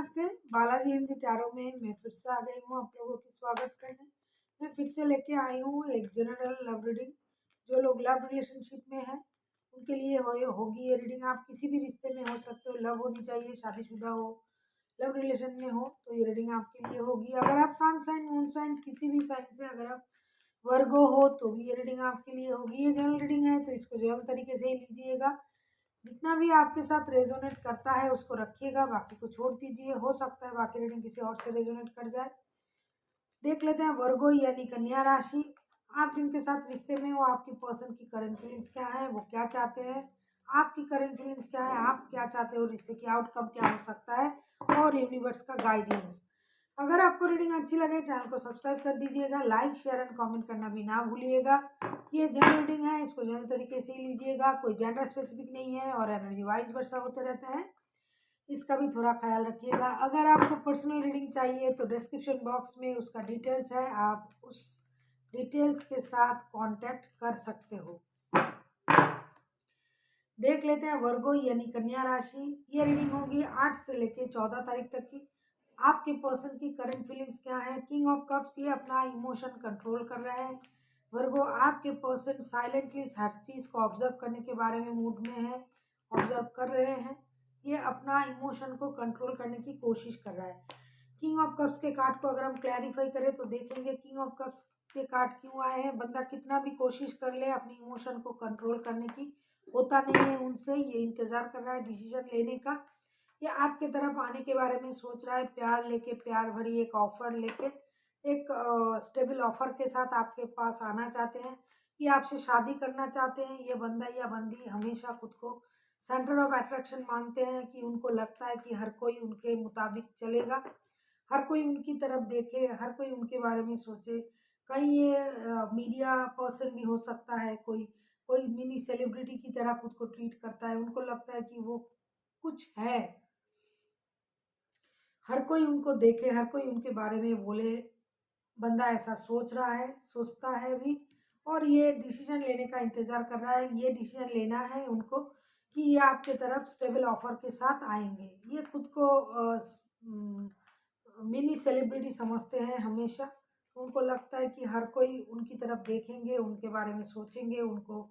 नमस्ते, बालाजी हिंदी टैरो में मैं फिर से आ गई हूँ आप लोगों की स्वागत करने। मैं फिर से लेके आई हूँ एक जनरल लव रीडिंग। जो लोग लव रिलेशनशिप में हैं उनके लिए होगी ये रीडिंग। आप किसी भी रिश्ते में हो सकते हो, लव होनी चाहिए, शादीशुदा हो, लव रिलेशन में हो तो ये रीडिंग आपके लिए होगी। अगर आप सन साइन मून साइन किसी भी साइन से अगर आप वर्गो हो तो भी ये रीडिंग आपके लिए होगी। ये जनरल रीडिंग है तो इसको जनरल तरीके से ही लीजिएगा। जितना भी आपके साथ रेजोनेट करता है उसको रखिएगा, बाकी को छोड़ दीजिए। हो सकता है बाकी रीडिंग किसी और से रेजोनेट कर जाए। देख लेते हैं वर्गो यानी कन्या राशि। आप जिनके साथ रिश्ते में हो, आपकी पर्सन की करंट फीलिंग्स क्या है, वो क्या चाहते हैं, आपकी करंट फीलिंग्स क्या है, आप क्या चाहते हो, रिश्ते की आउटकम क्या हो सकता है, और यूनिवर्स का गाइडेंस। अगर आपको रीडिंग अच्छी लगे चैनल को सब्सक्राइब कर दीजिएगा, लाइक शेयर एंड कमेंट करना भी ना भूलिएगा। ये जनरल रीडिंग है, इसको जनरल तरीके से ही लीजिएगा, कोई जेंडर स्पेसिफिक नहीं है और एनर्जी वाइज वर्षा होते रहते हैं, इसका भी थोड़ा ख्याल रखिएगा। अगर आपको पर्सनल रीडिंग चाहिए तो डिस्क्रिप्शन बॉक्स में उसका डिटेल्स है, आप उस डिटेल्स के साथ कांटेक्ट कर सकते हो। देख लेते हैं वर्गो यानी कन्या राशि। ये रीडिंग होगी 8 से लेके 14 तारीख तक की। आपके पर्सन की करंट फीलिंग्स क्या है। किंग ऑफ कप्स, ये अपना इमोशन कंट्रोल कर रहे हैं। वर्गो, आपके पर्सन साइलेंटली हर चीज़ को ऑब्जर्व करने के बारे में मूड में है, ऑब्जर्व कर रहे हैं। ये अपना इमोशन को कंट्रोल करने की कोशिश कर रहा है। किंग ऑफ कप्स के कार्ड को अगर हम क्लैरिफाई करें तो देखेंगे किंग ऑफ कप्स के कार्ड क्यों आए हैं। बंदा कितना भी कोशिश कर ले अपनी इमोशन को कंट्रोल करने की, होता नहीं है उनसे। ये इंतज़ार कर रहा है डिसीजन लेने का। ये आपके तरफ आने के बारे में सोच रहा है, प्यार लेके, प्यार भरी एक ऑफर लेके, एक स्टेबल ऑफर के साथ आपके पास आना चाहते हैं। ये आपसे शादी करना चाहते हैं। ये बंदा या बंदी हमेशा खुद को सेंटर ऑफ अट्रैक्शन मानते हैं कि उनको लगता है कि हर कोई उनके मुताबिक चलेगा, हर कोई उनकी तरफ देखे, हर कोई उनके बारे में सोचे। कहीं ये मीडिया पर्सन भी हो सकता है, कोई कोई मिनी सेलिब्रिटी की तरह खुद को ट्रीट करता है। उनको लगता है कि वो कुछ है, हर कोई उनको देखे, हर कोई उनके बारे में बोले। बंदा ऐसा सोच रहा है, सोचता है भी, और ये डिसीजन लेने का इंतज़ार कर रहा है। ये डिसीजन लेना है उनको कि ये आपके तरफ स्टेबल ऑफर के साथ आएंगे। ये खुद को मिनी सेलिब्रिटी समझते हैं हमेशा। उनको लगता है कि हर कोई उनकी तरफ देखेंगे, उनके बारे में सोचेंगे, उनको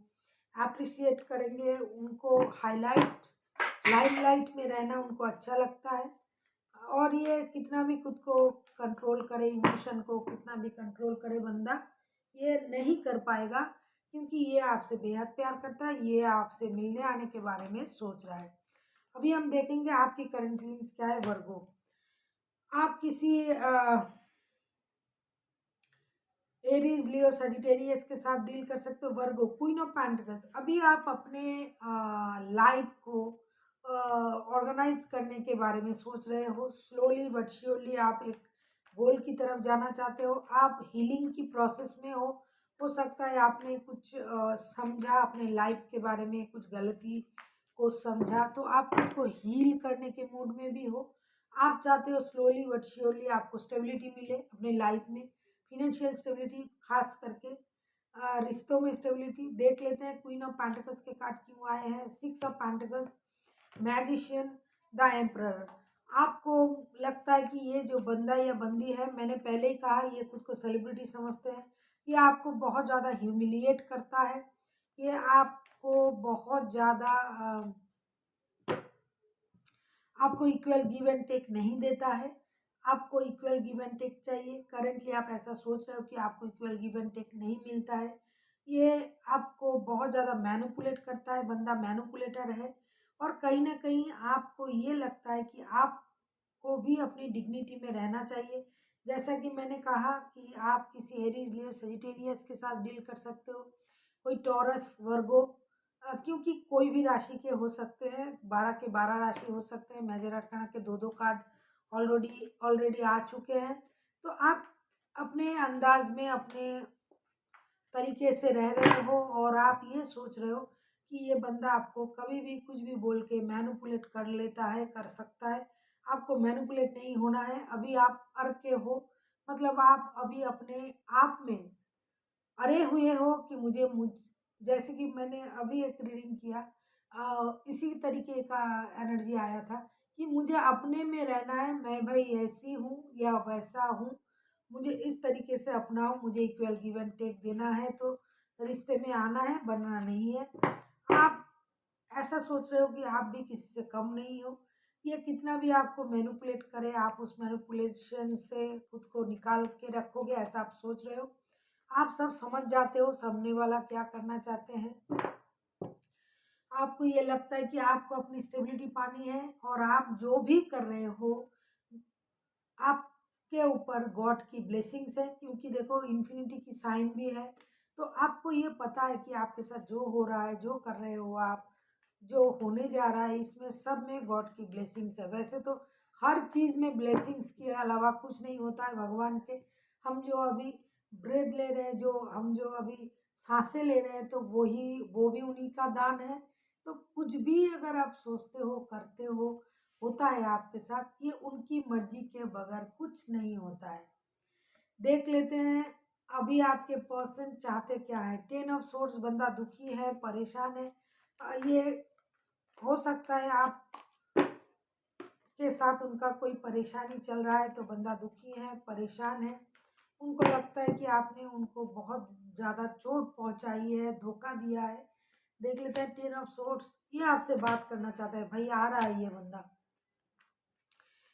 अप्रिशिएट करेंगे, उनको हाईलाइट लाइमलाइट में रहना उनको अच्छा लगता है। और ये कितना भी खुद को कंट्रोल करे, इमोशन को कितना भी कंट्रोल करे बंदा, ये नहीं कर पाएगा, क्योंकि ये आपसे बेहद प्यार करता है। ये आपसे मिलने आने के बारे में सोच रहा है। अभी हम देखेंगे आपकी करंट फीलिंग्स क्या है वर्गो। आप किसी एरीज, लियो, सजिटेरियस के साथ डील कर सकते हो। वर्गो, क्वीन ऑफ पेंटिकल्स, अभी आप अपने लाइफ को ऑर्गेनाइज करने के बारे में सोच रहे हो। स्लोली बट श्योरली आप एक गोल की तरफ जाना चाहते हो। आप हीलिंग की प्रोसेस में हो सकता है आपने कुछ समझा अपने लाइफ के बारे में, कुछ गलती को समझा, तो आप खुद को हील करने के मूड में भी हो। आप चाहते हो स्लोली बट श्योरली आपको स्टेबिलिटी मिले अपने लाइफ में, फिनेंशियल स्टेबिलिटी, खास करके रिश्तों में स्टेबिलिटी। देख लेते हैं क्वीन ऑफ पेंटिकल्स के कार्ड क्यों आए हैं। 6 of pentacles, magician, the emperor. आपको लगता है कि ये जो बंदा या बंदी है, मैंने पहले ही कहा, ये खुद को सेलिब्रिटी समझते हैं। ये आपको बहुत ज़्यादा ह्यूमिलिएट करता है। ये आपको बहुत ज़्यादा आपको इक्वल गिव एंड टेक नहीं देता है। आपको इक्वल गिव एंड टेक चाहिए। करेंटली आप ऐसा सोच रहे हो कि आपको इक्वल गिव एंड टेक नहीं मिलता है। ये आपको बहुत ज़्यादा मैनिपुलेट करता है, बंदा मैनिपुलेटर है। और कहीं ना कहीं आपको ये लगता है कि आपको भी अपनी डिग्निटी में रहना चाहिए। जैसा कि मैंने कहा कि आप किसी एरीज, लियो, सजिटेरियस के साथ डील कर सकते हो, कोई टॉरस, वर्गो, क्योंकि कोई भी राशि के हो सकते हैं, 12 के 12 राशि हो सकते हैं। मेजर अरकाना के दो कार्ड ऑलरेडी आ चुके हैं। तो आप अपने अंदाज में, अपने तरीके से रह रहे हो, और आप ये सोच रहे हो कि ये बंदा आपको कभी भी कुछ भी बोल के मैनिपुलेट कर लेता है, कर सकता है। आपको मैनिपुलेट नहीं होना है। अभी आप अर के हो, मतलब आप अभी अपने आप में अरे हुए हो कि जैसे कि मैंने अभी एक रीडिंग किया, इसी तरीके का एनर्जी आया था कि मुझे अपने में रहना है, मैं भाई ऐसी हूँ या वैसा हूँ, मुझे इस तरीके से अपनाओ, मुझे इक्वल गिव एंड टेक देना है, तो रिश्ते में आना है, बनना नहीं है। आप ऐसा सोच रहे हो कि आप भी किसी से कम नहीं हो, ये कितना भी आपको मैनिपुलेट करे, आप उस मैनिपुलेशन से खुद को निकाल के रखोगे, ऐसा आप सोच रहे हो। आप सब समझ जाते हो सामने वाला क्या करना चाहते हैं। आपको ये लगता है कि आपको अपनी स्टेबिलिटी पानी है, और आप जो भी कर रहे हो आपके ऊपर गॉड की ब्लेसिंग्स है, क्योंकि देखो इन्फिनिटी की साइन भी है। तो आपको ये पता है कि आपके साथ जो हो रहा है, जो कर रहे हो आप, जो होने जा रहा है, इसमें सब में गॉड की ब्लेसिंग्स है। वैसे तो हर चीज़ में ब्लेसिंग्स के अलावा कुछ नहीं होता है भगवान के। हम जो अभी ब्रेथ ले रहे हैं, जो हम जो अभी सांसें ले रहे हैं, तो वो भी उन्हीं का दान है। तो कुछ भी अगर आप सोचते हो, करते हो, होता है आपके साथ, ये उनकी मर्जी के बगैर कुछ नहीं होता है। देख लेते हैं अभी आपके पर्सन चाहते क्या है। 10 ऑफ सोर्स, बंदा दुखी है, परेशान है। ये हो सकता है आप के साथ उनका कोई परेशानी चल रहा है, तो बंदा दुखी है, परेशान है। उनको लगता है कि आपने उनको बहुत ज़्यादा चोट पहुंचाई है, धोखा दिया है। देख लेते हैं 10 ऑफ सोर्स, ये आपसे बात करना चाहता है भाई, आ रहा है ये बंदा।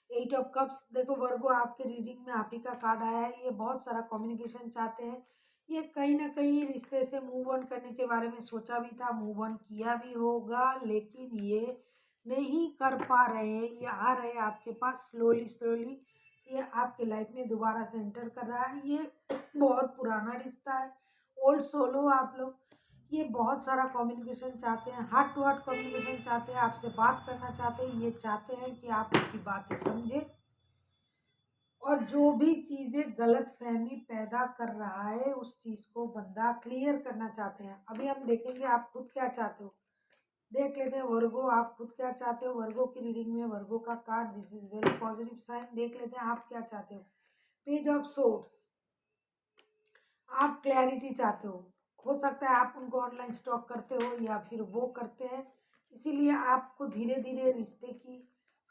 8 ऑफ कप्स, देखो वर्गो आपके रीडिंग में आप ही का कार्ड आया है। ये बहुत सारा कम्युनिकेशन चाहते हैं, ये कहीं ना कहीं रिश्ते से मूव ऑन करने के बारे में सोचा भी था, मूव ऑन किया भी होगा, लेकिन ये नहीं कर पा रहे हैं। ये आ रहे हैं आपके पास स्लोली स्लोली, ये आपके लाइफ में दोबारा से एंटर कर रहा है। ये बहुत पुराना रिश्ता है, ओल्ड सोल हो आप लोग। ये बहुत सारा कम्युनिकेशन चाहते हैं, हार्ट टू हार्ट कम्युनिकेशन चाहते हैं, आपसे बात करना चाहते हैं। ये चाहते हैं कि आप उनकी बातें समझें, और जो भी चीज़ें गलत फहमी पैदा कर रहा है उस चीज़ को बंदा क्लियर करना चाहते हैं। अभी हम देखेंगे आप खुद क्या चाहते हो। देख लेते हैं वर्गो, आप खुद क्या चाहते हो। वर्गो की रीडिंग में वर्गो का card, this is very positive sign. देख लेते हैं आप क्या चाहते हो। पेज ऑफ सोर्स, आप क्लैरिटी चाहते हो सकता है आप उनको ऑनलाइन स्टॉक करते हो या फिर वो करते हैं, इसीलिए आपको धीरे धीरे रिश्ते की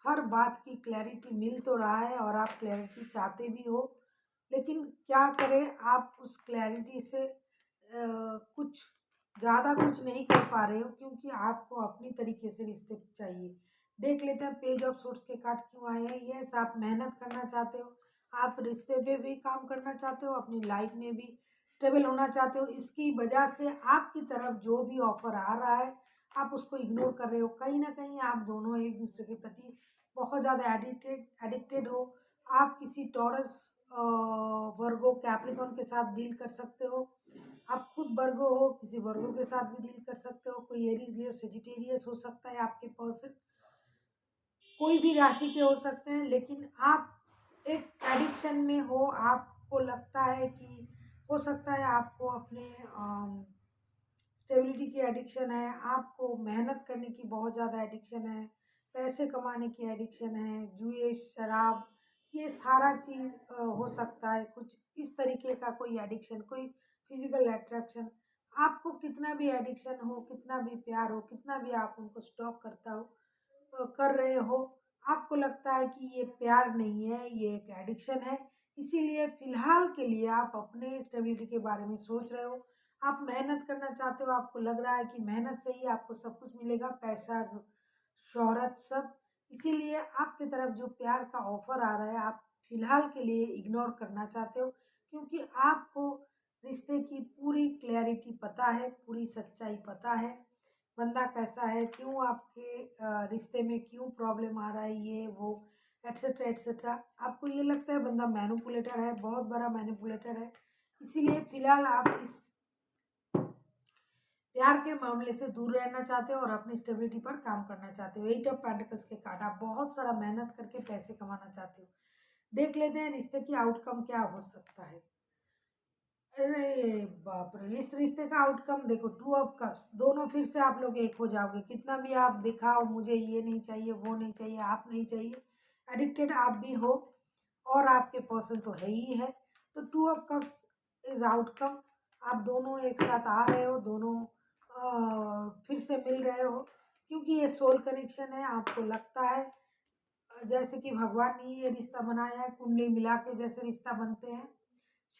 हर बात की क्लैरिटी मिल तो रहा है, और आप क्लैरिटी चाहते भी हो। लेकिन क्या करें, आप उस क्लैरिटी से कुछ ज़्यादा कुछ नहीं कर पा रहे हो, क्योंकि आपको अपनी तरीके से रिश्ते चाहिए। देख लेते हैं पेज ऑफ सोर्स के कार्ड क्यों आए हैं। यस, आप मेहनत करना चाहते हो, आप रिश्ते पे भी काम करना चाहते हो, अपनी लाइफ में भी स्टेबल होना चाहते हो। इसकी वजह से आपकी तरफ जो भी ऑफर आ रहा है आप उसको इग्नोर कर रहे हो। कहीं ना कहीं आप दोनों एक दूसरे के प्रति बहुत ज़्यादा एडिक्टेड हो। आप किसी टॉरस, वर्गो, कैप्रिकॉन के साथ डील कर सकते हो। आप खुद वर्गो हो, किसी वर्गो के साथ भी डील कर सकते हो। कोई एरीज, लियो, सेजिटेरियस हो सकता है आपके पर्सन, कोई भी राशि के हो सकते हैं। लेकिन आप एक एडिक्शन में हो, आपको लगता है कि हो सकता है आपको अपने स्टेबिलिटी की एडिक्शन है, आपको मेहनत करने की बहुत ज़्यादा एडिक्शन है, पैसे कमाने की एडिक्शन है, जुए, शराब, ये सारा चीज़ हो सकता है। कुछ इस तरीके का कोई एडिक्शन, कोई फिजिकल अट्रैक्शन, आपको कितना भी एडिक्शन हो, कितना भी प्यार हो, कितना भी आप उनको स्टॉक कर रहे हो, आपको लगता है कि ये प्यार नहीं है, ये एक एडिक्शन है। इसीलिए फ़िलहाल के लिए आप अपने स्टेबिलिटी के बारे में सोच रहे हो। आप मेहनत करना चाहते हो, आपको लग रहा है कि मेहनत से ही आपको सब कुछ मिलेगा, पैसा, शोहरत, सब। इसीलिए आपकी तरफ जो प्यार का ऑफ़र आ रहा है, आप फ़िलहाल के लिए इग्नोर करना चाहते हो, क्योंकि आपको रिश्ते की पूरी क्लैरिटी पता है, पूरी सच्चाई पता है। बंदा कैसा है, क्यों आपके रिश्ते में क्यों प्रॉब्लम आ रहा है, ये वो, एट्सेट्रा एट्सेट्रा। आपको ये लगता है बंदा मैनिपुलेटर है, बहुत बड़ा मैनिपुलेटर है। इसीलिए फ़िलहाल आप इस प्यार के मामले से दूर रहना चाहते हो और अपनी स्टेबिलिटी पर काम करना चाहते हो। 8 ऑफ पेंटिकल्स के कार्ड, आप बहुत सारा मेहनत करके पैसे कमाना चाहते हो। देख लेते हैं रिश्ते की आउटकम क्या हो सकता है। अरे बाप रे, इस रिश्ते का आउटकम देखो, 2 ऑफ कप्स, दोनों फिर से आप लोग एक हो जाओगे। कितना भी आप दिखाओ मुझे ये नहीं चाहिए, वो नहीं चाहिए, आप नहीं चाहिए, एडिक्टेड आप भी हो, और आपके पर्सन तो है ही है। तो 2 ऑफ कप्स इज आउटकम। आप दोनों एक साथ आ रहे हो, दोनों फिर से मिल रहे हो, क्योंकि ये सोल कनेक्शन है। आपको लगता है जैसे कि भगवान ने ये रिश्ता बनाया है, कुंडली मिला के जैसे रिश्ता बनते हैं,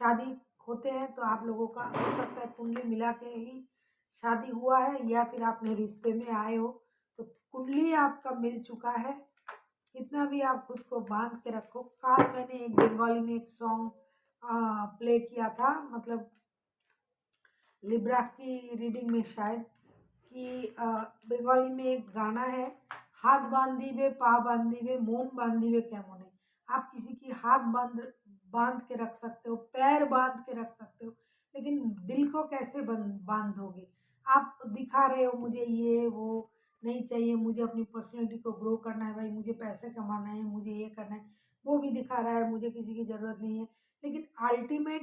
शादी होते हैं, तो आप लोगों का हो सकता है कुंडली मिला के ही शादी हुआ है, या फिर आपने रिश्ते में आए हो तो कुंडली आपका मिल चुका है। इतना भी आप खुद को बांध के रखो। कल मैंने एक बंगाली में एक सॉन्ग प्ले किया था, मतलब लिब्रा की रीडिंग में शायद, कि बंगाली में एक गाना है, हाथ बांधिबे पा बांधिबे मन बांधिबे केमने। आप किसी की हाथ बांध बांध के रख सकते हो, पैर बांध के रख सकते हो, लेकिन दिल को कैसे बांधोगे? आप दिखा रहे हो मुझे ये वो नहीं चाहिए, मुझे अपनी पर्सनैलिटी को ग्रो करना है, भाई मुझे पैसे कमाना है, मुझे ये करना है, वो भी दिखा रहा है मुझे किसी की ज़रूरत नहीं है, लेकिन अल्टीमेट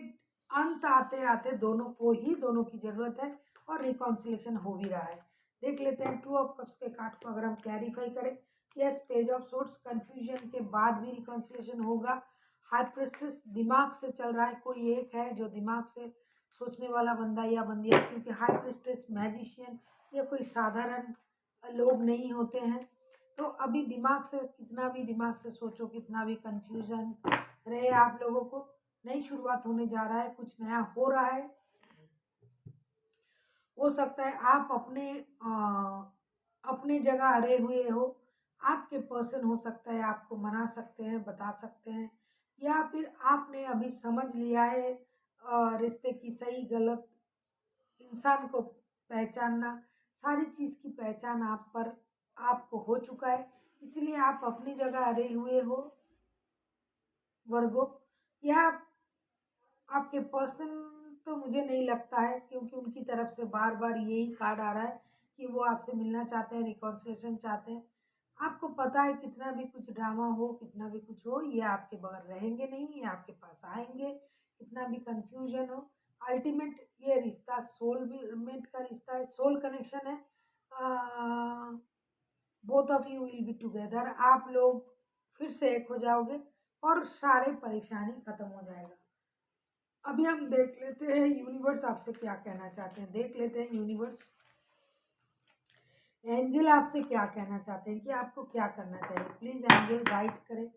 अंत आते आते दोनों की ज़रूरत है, और रिकॉन्सिलेशन हो भी रहा है। देख लेते हैं टू ऑफ कप्स के कार्ड को अगर हम क्लैरिफाई करें। Yes, page of sorts, confusion के बाद भी रिकॉन्सिलेशन होगा। हाई प्रेस्टिस दिमाग से चल रहा है, कोई एक है जो दिमाग से सोचने वाला बंदा या बंदिया, क्योंकि हाई प्रेस्टिस मैजिशियन ये कोई साधारण लोग नहीं होते हैं। तो अभी दिमाग से कितना भी दिमाग से सोचो, कितना भी कंफ्यूजन रहे आप लोगों को, नई शुरुआत होने जा रहा है, कुछ नया हो रहा है। हो सकता है आप अपने जगह अड़े हुए हो, आपके पर्सन हो सकता है आपको मना सकते हैं, बता सकते हैं, या फिर आपने अभी समझ लिया है रिश्ते की सही गलत, इंसान को पहचानना, सारी चीज़ की पहचान आपको हो चुका है, इसलिए आप अपनी जगह अड़े हुए हो वर्गो। या आपके पर्सन, तो मुझे नहीं लगता है, क्योंकि उनकी तरफ से बार बार यही कार्ड आ रहा है कि वो आपसे मिलना चाहते हैं, रिकॉन्सिलेशन चाहते हैं। आपको पता है कितना भी कुछ ड्रामा हो, कितना भी कुछ हो, ये आपके बगैर रहेंगे नहीं, ये आपके पास आएंगे, कितना भी कंफ्यूजन हो। अल्टीमेट ये रिश्ता सोलमेट का रिश्ता है, सोल कनेक्शन है। Both of you will be together, आप लोग फिर से एक हो जाओगे और सारे परेशानी खत्म हो जाएगा। अभी हम देख लेते हैं यूनिवर्स आपसे क्या कहना चाहते हैं। देख लेते हैं यूनिवर्स, एंजल आपसे क्या कहना चाहते हैं, कि आपको क्या करना चाहिए। प्लीज एंजल गाइड करें।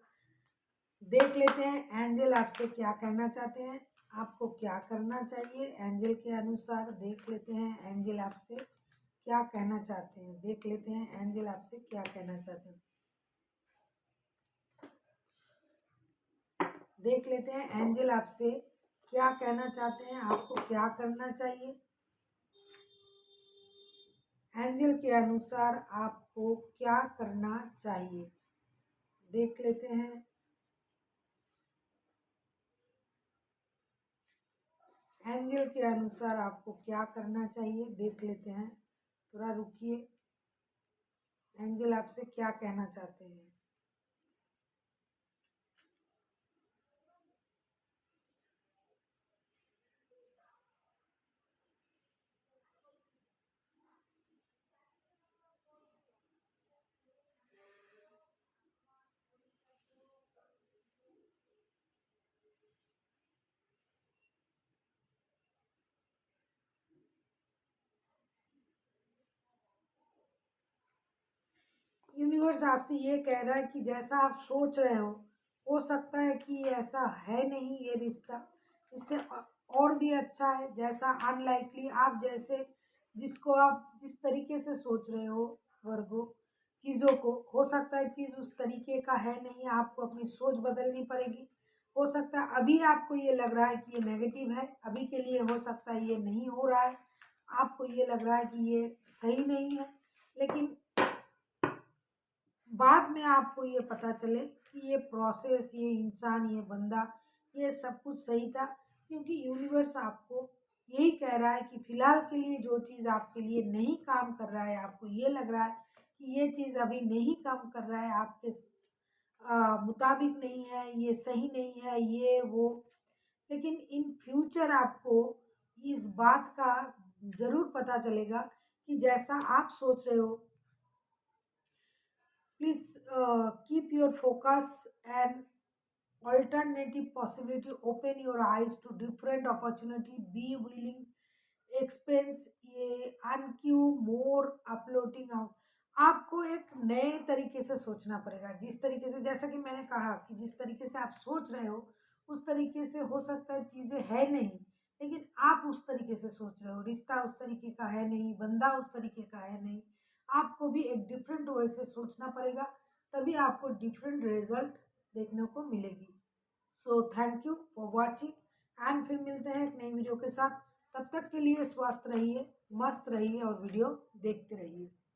देख लेते हैं एंजल आपसे क्या कहना चाहते हैं, आपको क्या करना चाहिए एंजल के अनुसार। देख लेते हैं एंजल आपसे क्या कहना चाहते हैं। देख लेते हैं एंजल आपसे क्या कहना चाहते हैं। देख लेते हैं एंजल आपसे क्या कहना चाहते हैं, आपको क्या करना चाहिए। एंजल के अनुसार आपको क्या करना चाहिए। देख लेते हैं एंजल के अनुसार आपको क्या करना चाहिए। देख लेते हैं, थोड़ा रुकिए, एंजल आपसे क्या कहना चाहते हैं। यूनिवर्स आपसे ये कह रहा है कि जैसा आप सोच रहे हो सकता है कि ऐसा है नहीं ये रिश्ता, इससे और भी अच्छा है। जैसा अनलाइकली आप जैसे जिसको आप जिस तरीके से सोच रहे हो वर्गो चीज़ों को, हो सकता है चीज़ उस तरीके का है नहीं, आपको अपनी सोच बदलनी पड़ेगी। हो सकता है अभी आपको ये लग रहा है कि ये नेगेटिव है, अभी के लिए हो सकता है ये नहीं हो रहा है, आपको ये लग रहा है कि ये सही नहीं है, लेकिन बाद में आपको ये पता चले कि ये प्रोसेस, ये इंसान, ये बंदा, ये सब कुछ सही था। क्योंकि यूनिवर्स आपको यही कह रहा है कि फ़िलहाल के लिए जो चीज़ आपके लिए नहीं काम कर रहा है, आपको ये लग रहा है कि ये चीज़ अभी नहीं काम कर रहा है, आपके मुताबिक नहीं है, ये सही नहीं है, ये वो, लेकिन इन फ्यूचर आपको इस बात का ज़रूर पता चलेगा कि जैसा आप सोच रहे हो। Please keep your focus and alternative possibility. Open your eyes to different opportunity. Be willing expense ये अनक्यू मोर अपलोडिंग आउट। आपको एक नए तरीके से सोचना पड़ेगा। जिस तरीके से, जैसा कि मैंने कहा कि जिस तरीके से आप सोच रहे हो, उस तरीके से हो सकता है चीज़ें है नहीं, लेकिन आप उस तरीके से सोच रहे हो। रिश्ता उस तरीके का है नहीं, बंदा उस तरीके का है नहीं। आपको भी एक डिफरेंट वे से सोचना पड़ेगा, तभी आपको डिफरेंट रिजल्ट देखने को मिलेगी। So thank you for watching, and फिर मिलते हैं एक नई वीडियो के साथ। तब तक के लिए स्वस्थ रहिए, मस्त रहिए और वीडियो देखते रहिए।